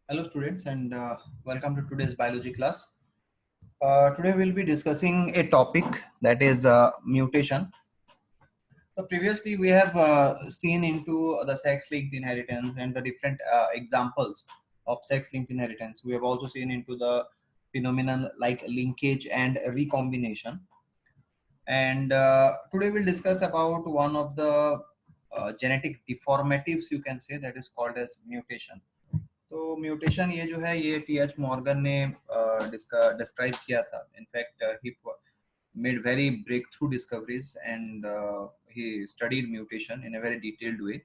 Hello students and welcome to today's biology class. Today we'll be discussing a topic that is mutation. So previously we have seen into the sex-linked inheritance and the different examples of sex-linked inheritance. We have also seen into the phenomenon like linkage and recombination. And today we'll discuss about one of the genetic deformatives you can say that is called as mutation. तो mutation ये जो है ये T H Morgan ने describe किया था in fact he made very breakthrough discoveries and he studied mutation in a very detailed way.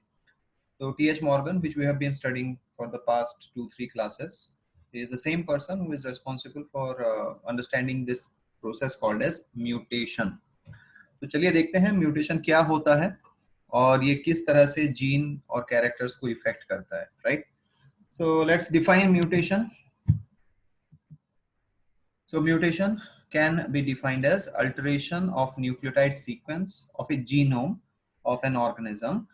So T.H. Morgan, which we have been studying for the past 2-3 classes, is the same person who is responsible for understanding this process called as mutation. तो चलिए देखते हैं mutation क्या होता है और ये किस तरह से जीन और कैरेक्टर्स को इफेक्ट करता है, right? So let's define mutation. So mutation can be defined as alteration of nucleotide sequence of a genome of an organism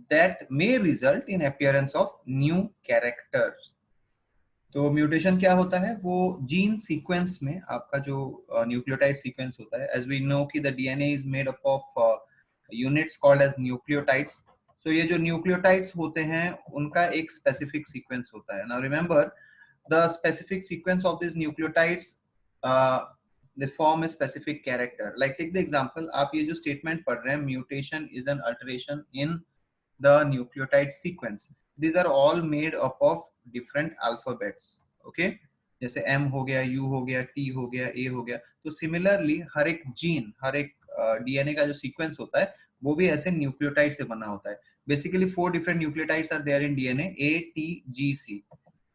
that may result in appearance of new characters. तो mutation क्या होता है? वो gene sequence में आपका जो nucleotide sequence होता है, एज वी नो कि the DNA is made up of units called as nucleotides. So ये जो न्यूक्लियोटाइड्स होते हैं उनका एक स्पेसिफिक सीक्वेंस होता है. Now remember the specific sequence of this nucleotides they form a specific character. Like take the example, आप ये जो स्टेटमेंट पढ़ रहे हैं, mutation is an alteration in the nucleotide sequence. These are all made up of different alphabets. Okay, जैसे M हो गया, U हो गया, T हो गया, A हो गया. तो सिमिलरली हर एक जीन, हर एक डीएनए का जो सीक्वेंस होता है वो भी ऐसे न्यूक्लियोटाइड से बना होता है. Basically 4 different nucleotides are there in DNA, A, T, G, C.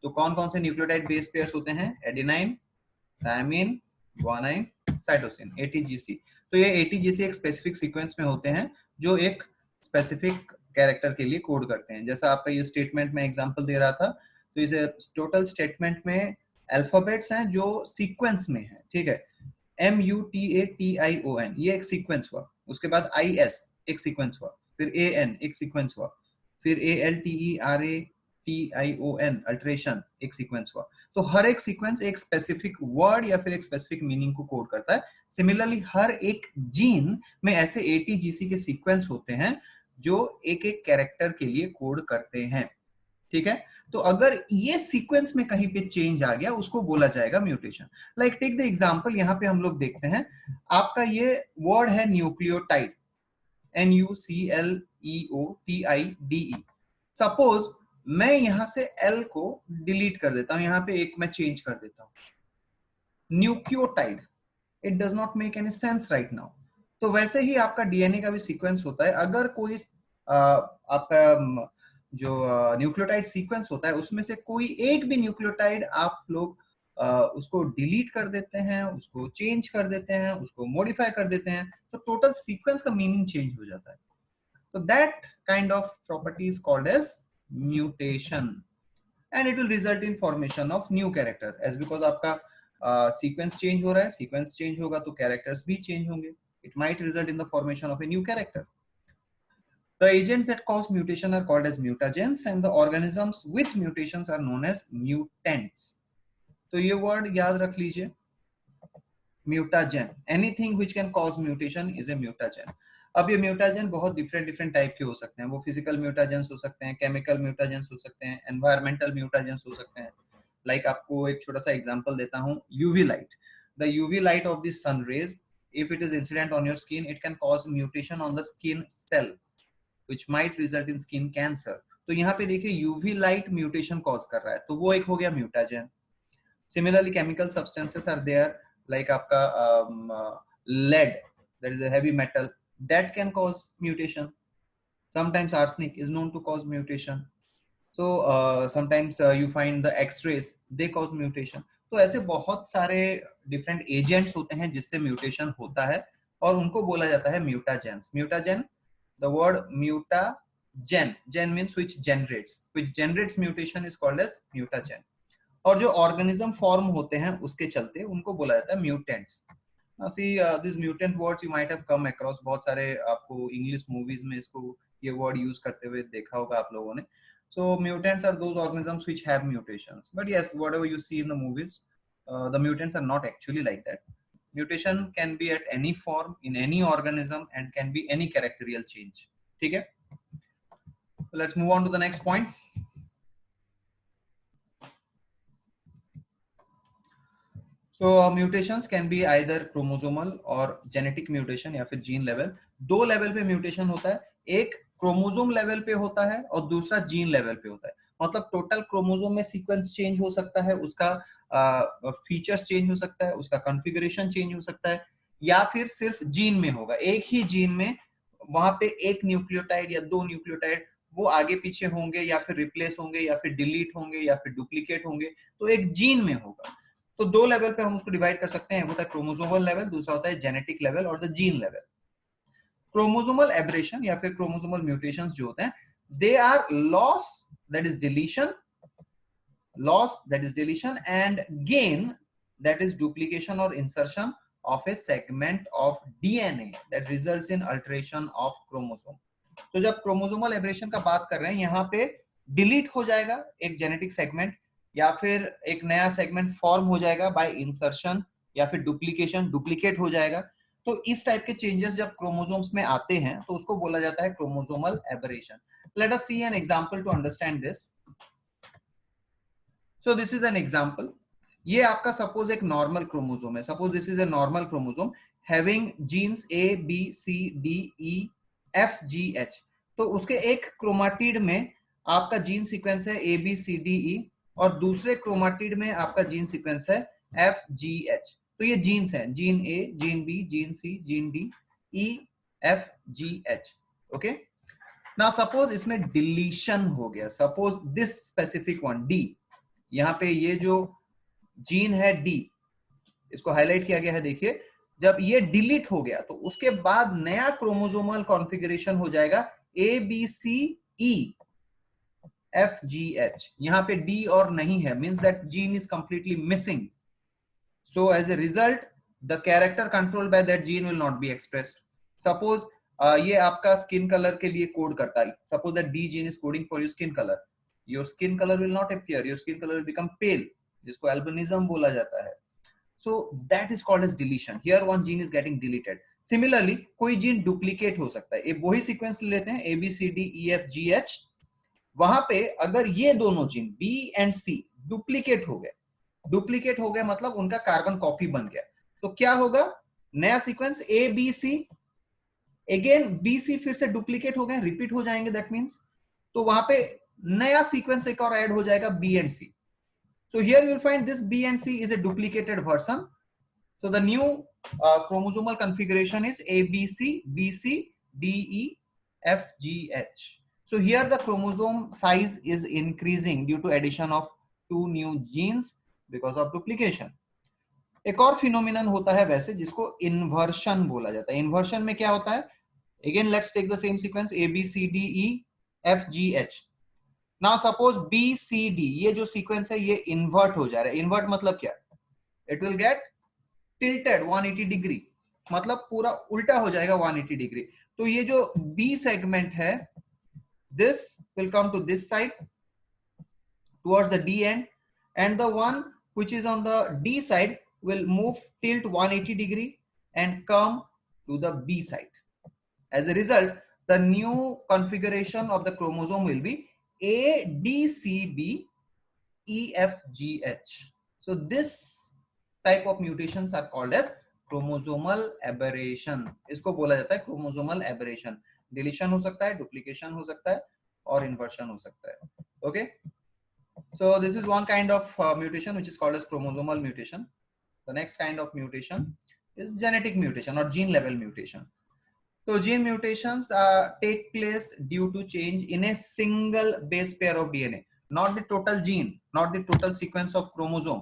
तो कौन कौन से न्यूक्लियोटाइड बेस पेयर्स होते हैं? Adenine, thymine, guanine, cytosine, ATGC. तो ये ATGC एक स्पेसिफिक सीक्वेंस में होते हैं जो एक स्पेसिफिक कैरेक्टर के लिए कोड करते हैं. जैसा आपका ये स्टेटमेंट में एग्जांपल दे रहा था, तो इस टोटल स्टेटमेंट में अल्फाबेट्स हैं जो सीक्वेंस में है. ठीक है, MUTATION ये एक सीक्वेंस हुआ, उसके बाद IS एक सीक्वेंस हुआ, फिर AN एक सीक्वेंस हुआ, फिर ALTERATION अल्टरेशन एक सीक्वेंस हुआ. तो हर एक सीक्वेंस एक स्पेसिफिक वर्ड या फिर एक स्पेसिफिक मीनिंग को कोड करता है. सिमिलरली हर एक जीन में ऐसे ATGC के सीक्वेंस होते हैं जो एक एक कैरेक्टर के लिए कोड करते हैं. ठीक है, तो अगर ये सीक्वेंस में कहीं पे चेंज आ गया उसको बोला जाएगा mutation. Like take the example, यहां पे हम लोग देखते हैं आपका ये वर्ड है न्यूक्लियोटाइड, NUCLEOTIDE. सपोज मैं यहां से L को डिलीट कर देता हूं, यहां पे एक मैं चेंज कर देता हूं, nucleotide. It does not make any sense right now. तो वैसे ही आपका डीएनए का भी सीक्वेंस होता है. अगर कोई आपका जो न्यूक्लियोटाइड सीक्वेंस होता है उसमें से कोई एक भी न्यूक्लियोटाइड आप लोग उसको डिलीट कर देते हैं, उसको चेंज कर देते हैं, उसको मॉडिफाई कर देते हैं, तो टोटल सीक्वेंस का मीनिंग चेंज हो जाता है. तो that kind of property is called as mutation and it will result in formation of new character. As because आपका सीक्वेंस चेंज हो रहा है, सीक्वेंस चेंज होगा तो कैरेक्टर्स भी चेंज होंगे. It might result in the formation of a new character. The agents that cause mutation are called as mutagens and the organisms with mutations are known as mutants. तो ये word याद रख लीजिए, mutagen. Anything which can cause mutation is a mutagen. अब ये mutagen बहुत different type के हो सकते हैं. वो फिजिकल म्यूटाजेंस हो सकते हैं, केमिकल म्यूटाजेंस हो सकते हैं, एनवायरमेंटल म्यूटाजेंस हो सकते हैं. लाइक आपको एक छोटा सा एग्जांपल देता हूं, UV light. The UV light of the sun rays, if it is incident on your skin, it can cause mutation on the skin cell which might result in skin cancer. तो यहाँ पे देखिए UV light mutation cause कर रहा है, तो वो एक हो गया mutagen. Similarly chemical substances are there, like आपका lead, that is a heavy metal, that can cause mutation. Sometimes arsenic is known to cause mutation. So sometimes you find the x-rays, they cause mutation. तो ऐसे बहुत सारे different agents होते हैं जिससे mutation होता है और उनको बोला जाता है mutagens. Mutagen, the word gen means which generates mutation is called as mutagen. और जो ऑर्गेनिज्म फॉर्म होते हैं उसके चलते उनको बोला जाता है mutants. Now see these mutant words you might have come across. बहुत सारे आपको इंग्लिश मूवीज में इसको ये वर्ड यूज करते हुए देखा होगा आप लोगों ने. So mutants are those organisms which have mutations. But yes, whatever you see in the movies, the mutants are not actually like that. Mutation can be at any form in any organism and can be any characterial change. ठीक है? So let's move on to the next point. So mutations can be either chromosomal और genetic mutation या फिर gene level. दो level पे mutation होता है, एक क्रोमोसोम लेवल पे होता है और दूसरा जीन लेवल पे होता है. मतलब टोटल क्रोमोसोम में सीक्वेंस चेंज हो सकता है, उसका फीचर्स चेंज हो सकता है, उसका कॉन्फ़िगरेशन चेंज हो सकता है, या फिर सिर्फ जीन में होगा. एक ही जीन में वहां पे एक न्यूक्लियोटाइड या दो न्यूक्लियोटाइड वो आगे पीछे होंगे या फिर रिप्लेस होंगे या फिर डिलीट होंगे या फिर डुप्लीकेट होंगे, तो एक जीन में होगा. तो दो लेवल पे हम उसको डिवाइड कर सकते हैं, होता है क्रोमोसोमल लेवल, दूसरा होता है जेनेटिक लेवल और the gene level. Chromosomal aberration या फिर क्रोमोसोमल म्यूटेशंस जो होते हैं, they are loss that is deletion, loss that is deletion and gain that is duplication और insertion of a segment of DNA that results in alteration of chromosome. तो जब chromosomal abrasion का बात कर रहे हैं, यहाँ पे डिलीट हो जाएगा एक जेनेटिक सेगमेंट या फिर एक नया सेगमेंट फॉर्म हो जाएगा बाय इंसर्शन या फिर डुप्लीकेशन, डुप्लीकेट हो जाएगा. तो इस टाइप के चेंजेस जब क्रोमोसोम्स में आते हैं तो उसको बोला जाता है chromosomal aberration. Let us see an example to understand this. So this is an example. ये आपका सपोज एक नॉर्मल क्रोमोसोम है. Suppose this is a normal chromosome having genes A B C D E F G H. तो उसके एक chromatid में आपका gene sequence है ए बी सी डी ई और दूसरे क्रोमाटिड में आपका जीन सीक्वेंस है एफ जी एच. तो ये जीन्स हैं, gene A, gene B, gene C, gene D, E F G H. Okay. Now suppose इसमें डिलीशन हो गया. Suppose this specific one D, यहाँ पे ये जो जीन है डी, इसको हाईलाइट किया गया है. देखिए, जब ये डिलीट हो गया तो उसके बाद नया क्रोमोसोमल कॉन्फ़िगरेशन हो जाएगा A B C E F G H. यहाँ पे डी और नहीं है, means that gene is completely missing. So as a result the character controlled by that gene will not be expressed. Suppose ये आपका skin colour के लिए code करता है. Suppose that D gene is coding for your skin colour. Your skin colour will not appear, your skin colour will become pale, जिसको albinism बोला जाता है. So that is called as deletion. Here one gene is getting deleted. Similarly, कोई gene duplicate हो सकता है. वही sequence लेते हैं A B C D E F G H. वहां पे अगर ये दोनों gene B and C duplicate हो गए मतलब उनका कार्बन कॉपी बन गया, तो क्या होगा? नया sequence A B C, again B C फिर से डुप्लीकेट हो गए, रिपीट हो जाएंगे. दैट मीन्स तो वहां पे नया सीक्वेंस एक और ऐड हो जाएगा B and C. So here you will find this B and C is a duplicated version. So the new chromosomal configuration is ABC, BC, DE, FGH. So here the chromosome size is increasing due to addition of two new genes because of duplication. एक और phenomenon होता है वैसे जिसको inversion बोला जाता है. Inversion में क्या होता है? Again let's take the same sequence A B C D E F G H. Now suppose B C D, ये जो सीक्वेंस है ये इन्वर्ट हो जा रहा है. इन्वर्ट मतलब क्या? It will get tilted 180 degree, मतलब पूरा उल्टा हो जाएगा 180 डिग्री. तो ये जो B सेगमेंट है, this will come to this side towards the D end, and the one which is on the D side will move tilt 180 degree and come to the B side. As a result, the new configuration of the chromosome will be A D C B E F G H. So this type of mutations are called as chromosomal aberration. इसको बोला जाता है chromosomal aberration. Deletion हो सकता है, duplication हो सकता है और inversion हो सकता है. Okay. So this is one kind of mutation which is called as chromosomal mutation. The next kind of mutation is genetic mutation or gene level mutation. So gene mutations take place due to change in a single base pair of DNA, not the total gene, not the total sequence of chromosome,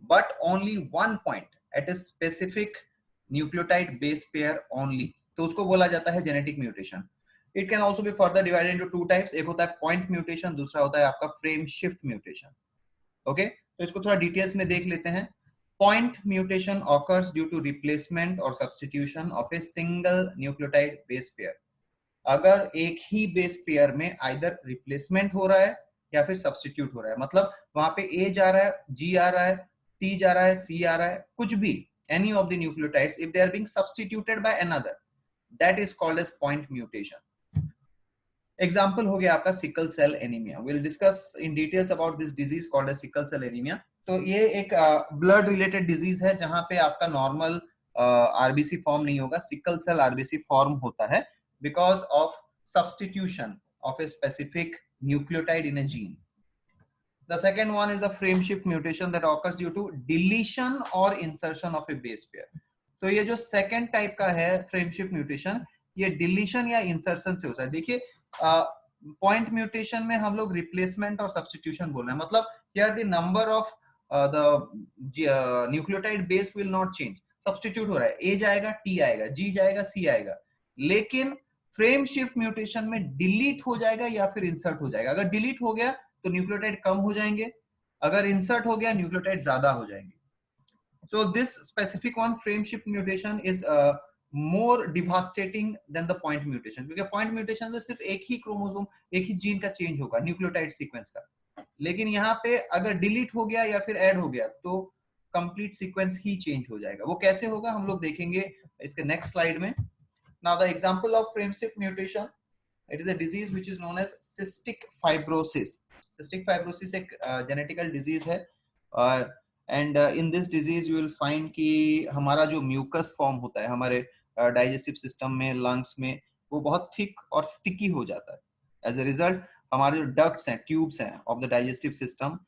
but only one point at a specific nucleotide base pair only. तो उसको बोला जाता है genetic mutation. It can also be further divided into two types. एक होता है point mutation, दूसरा होता है आपका frame shift mutation. Okay? तो इसको थोड़ा डिटेल्स में देख लेते हैं. Point mutation occurs due to replacement or substitution of a single nucleotide base pair. अगर एक ही base pair में either replacement हो रहा है या फिर सब्स्टिट्यूट हो रहा है, मतलब वहां पे ए जा रहा है, जी आ रहा है, टी जा रहा है, सी आ रहा है, कुछ भी, any of the nucleotides, if they are being substituted by another, that is called as point mutation. Example हो गया आपका sickle cell anaemia. We'll discuss in details about this disease called as sickle cell anemia. तो ये एक blood related disease है जहां पे आपका नॉर्मल आरबीसी फॉर्म नहीं होगा, सिकल सेल आरबीसी फॉर्म होता है because of substitution of a specific nucleotide in a gene. The second one is the frame shift mutation that occurs due to deletion or insertion of a base pair. तो ये जो second type का है frame shift mutation, ये deletion या insertion से होता है. देखिए point mutation में हम लोग replacement और substitution बोल रहे हैं, मतलब here the number of the nucleotide base will not change. Substitute हो रहा है, A जाएगा, T आएगा, G जाएगा, C आएगा, लेकिन फ्रेम शिफ्ट म्यूटेशन में डिलीट हो जाएगा या फिर इंसर्ट हो जाएगा. अगर डिलीट हो गया तो न्यूक्लियोटाइड कम हो जाएंगे, अगर इंसर्ट हो गया न्यूक्लियोटाइड ज्यादा हो जाएंगे. So this specific one frame shift mutation is more devastating than the point mutation, क्योंकि पॉइंट म्यूटेशन से सिर्फ एक ही क्रोमोसोम, एक ही जीन का चेंज होगा न्यूक्लियोटाइड सीक्वेंस का, लेकिन यहाँ पे अगर डिलीट हो गया या फिर ऐड हो गया तो कंप्लीट सीक्वेंस ही चेंज हो जाएगा. वो कैसे होगा हम लोग देखेंगे इसके नेक्स्ट स्लाइड में. Now the example of frame shift mutation, it is a disease which is known as cystic fibrosis. Cystic fibrosis एक genetical disease है, and in this disease you will find कि हमारा जो mucus form होता है हमारे digestive system में, lungs में, वो बहुत thick और sticky हो जाता है. As a result हमारे जो ducts हैं, tubes हैं of the digestive system,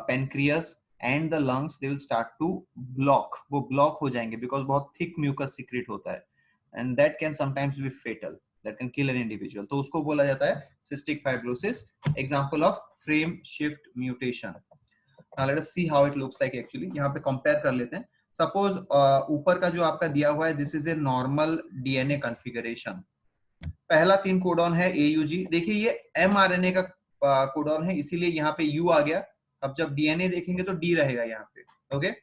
pancreas and the lungs, they will start to block. वो block हो जाएंगे because बहुत thick mucus secrete होता है. And that can sometimes be fatal, that can kill an individual. तो उसको बोला जाता है cystic fibrosis, example of frame shift mutation. Now let us see how it looks like actually. यहाँ पे compare कर लेते हैं. Suppose ऊपर का जो आपका दिया हुआ है, this is a normal DNA configuration. पहला 3 कोडॉन है AUG. देखिए ये mRNA का कोडॉन है, इसीलिए यहाँ पे U आ गया. अब जब DNA देखेंगे तो D रहेगा यहाँ पे. Okay?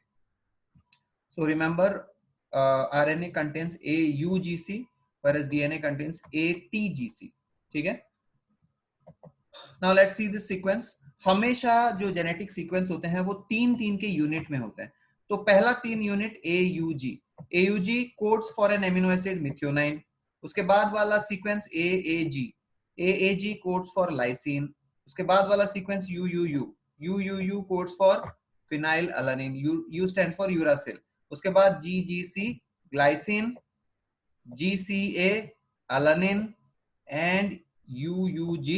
So remember, RNA contains AUGC whereas DNA contains ATGC. ठीक है. Now let's see this sequence. हमेशा जो जेनेटिक सीक्वेंस होते हैं वो 3 के यूनिट में होते हैं. तो पहला 3 unit AUG. AUG codes for an amino acid methionine. उसके बाद वाला sequence AAG. AAG codes for lysine. उसके बाद वाला sequence UUU. UUU codes for phenyl alanine. U stand for uracil. उसके बाद GGC glycine, GCA alanine and UUG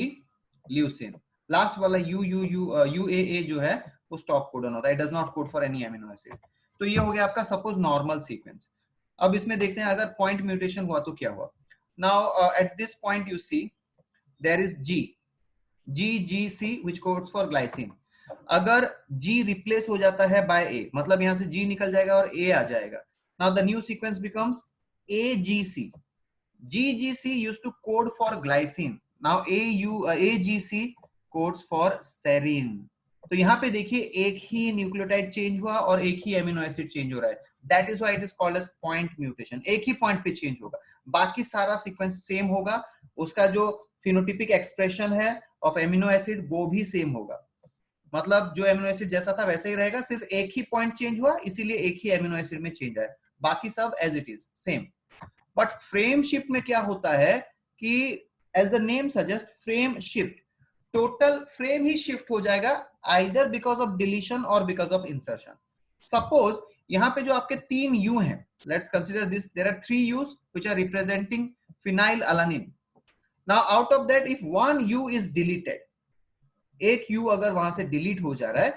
leucine. Last वाला UAA जो है वो स्टॉप कोडन होता है, it does not code for any amino acid. तो ये हो गया आपका सपोज नॉर्मल सीक्वेंस. अब इसमें देखते हैं अगर पॉइंट म्यूटेशन हुआ तो क्या हुआ. Now at this point you see there is GGC which codes for glycine. अगर G रिप्लेस हो जाता है बाय A, मतलब यहां से G निकल जाएगा और A आ जाएगा. Now the new sequence becomes AGC. GGC used to code for glycine. Now AGC codes for serine. तो यहाँ पे देखिए एक ही न्यूक्लियोटाइड चेंज हुआ और एक ही एमिनो एसिड चेंज हो रहा है. That is why it is called as point mutation. एक ही पॉइंट पे चेंज होगा, बाकी सारा सीक्वेंस सेम होगा, उसका जो फिनोटिपिक एक्सप्रेशन है ऑफ एमिनो एसिड वो भी सेम होगा. मतलब जो एमिनो एसिड जैसा था वैसे ही रहेगा, सिर्फ एक ही पॉइंट चेंज हुआ इसीलिए एक ही एमिनो एसिड में चेंज आया, बाकी सब as it is same. But frame shift में क्या होता है कि as the name suggest frame shift, total frame ही शिफ्ट हो जाएगा either because of deletion or because of insertion. Suppose यहाँ पे जो आपके 3 U हैं, let's consider this, there are 3 U's which are representing phenyl alanine. Now out of that if 1 U is deleted, एक U अगर वहां से डिलीट हो जा रहा है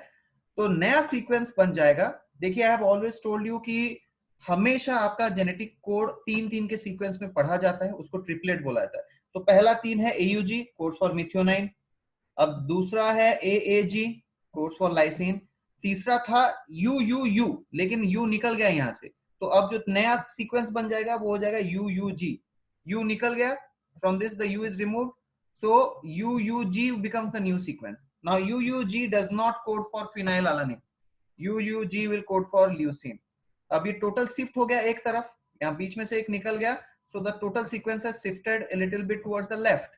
तो नया सीक्वेंस बन जाएगा. देखिए I have always told you कि हमेशा आपका जेनेटिक कोड 3 के सीक्वेंस में पढ़ा जाता है, उसको ट्रिपलेट बोला जाता है. तो पहला 3 है AUG कोड्स फॉर मिथियोनाइन. अब दूसरा है AAG कोड्स फॉर लाइसिन. तीसरा था UUU, लेकिन U निकल गया यहां से, तो अब जो नया सीक्वेंस बन जाएगा वो हो जाएगा UUG. U निकल गया, from this the U is removed, so UUG becomes a new sequence. Now UUG does not code for phenylalanine, UUG will code for leucine. अब ये टोटल शिफ्ट हो गया एक तरफ, यहाँ बीच में से एक निकल गया, so the total sequence has shifted a little bit towards the left.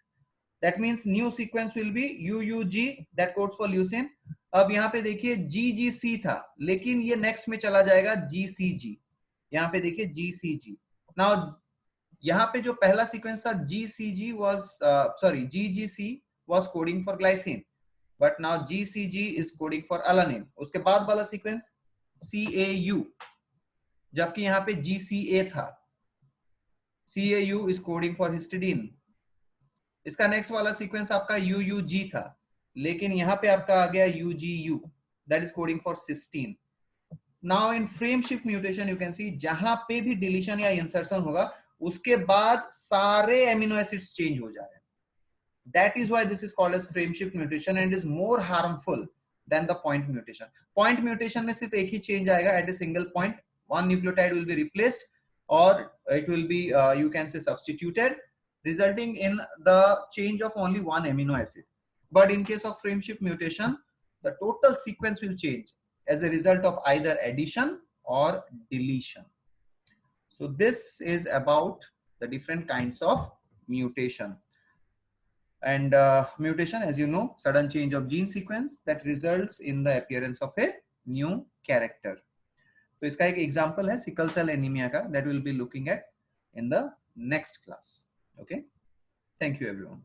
That means new sequence will be UUG, that codes for leucine. अब यहाँ पे देखिए GGC था, लेकिन ये नेक्स्ट में चला जाएगा GCG. यहाँ पे देखिए GCG. Now यहाँ पे जो पहला सीक्वेंस था GCG was GGC was coding for glycine, but now GCG is coding for alanine. उसके बाद वाला सीक्वेंस CAU, जबकि यहाँ पे GCA था. CAU is coding for histidine. इसका नेक्स्ट वाला सीक्वेंस आपका UUG था, लेकिन यहाँ पे आपका आ गया UGU, that is coding for cysteine. Now in frame shift mutation you can see जहां पे भी डिलीशन या इंसर्शन होगा उसके बाद सारे एमिनो एसिड्स चेंज हो जा रहे हैं. That is why this is called as frame shift mutation and is more harmful than the point mutation. Point mutation में सिर्फ एक ही चेंज आएगा at a single point. One nucleotide will be replaced or it will be you can say substituted, resulting in the change of only one amino acid. But in case of frame shift mutation, the total sequence will change as a result of either addition or deletion. So this is about the different kinds of mutation. And mutation, as you know, sudden change of gene sequence that results in the appearance of a new character. So इसका एक example है sickle cell anemia का, that we'll be looking at in the next class. Okay, thank you everyone.